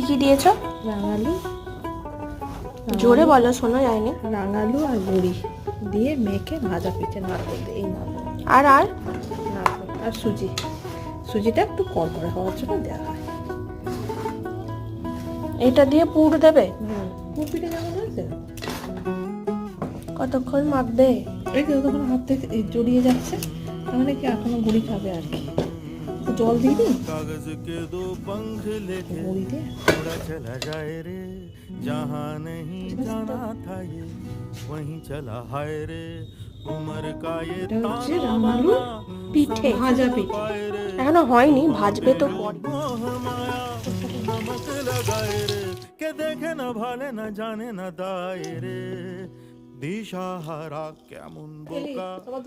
কি দিয়েছো? রাঙালু, জোরে বলো, শোনা যায়নি। রাঙালু আর বড়ি দিয়ে মেখে ভাজা পিঠে নারকেল দিয়ে, এই নারকেল আর আর নারকেল আর সুজি, সুজিটা একটু কড়কড়ে হওয়ার জন্য দেওয়া হয়। এটা দিয়ে পুর দেবে? পুরপিঠে যেমন হয়েছে কতক্ষণ মাখবে? এই তো তখন হাত থেকে জড়িয়ে যাচ্ছে, তাহলে কি এখনো গুড়ি খাবে আর কি। তো জল দিয়ে দিই, कागज के दो पंख लेके গুড়ি দিয়ে उड़ा चला जाए रे, जहाँ नहीं जाना था ये वहीं चला हाय रे, उम्र का ये এটা হচ্ছে ताना রাঙালু পিঠে ভাজা পিঠে। पाए रे, এখনো হয়নি, ভাজবে তো পরে। मोह माया नमक लगाए रे, के देखे न भाले न जाने न दाए रे, दिशा हारा केमन बोका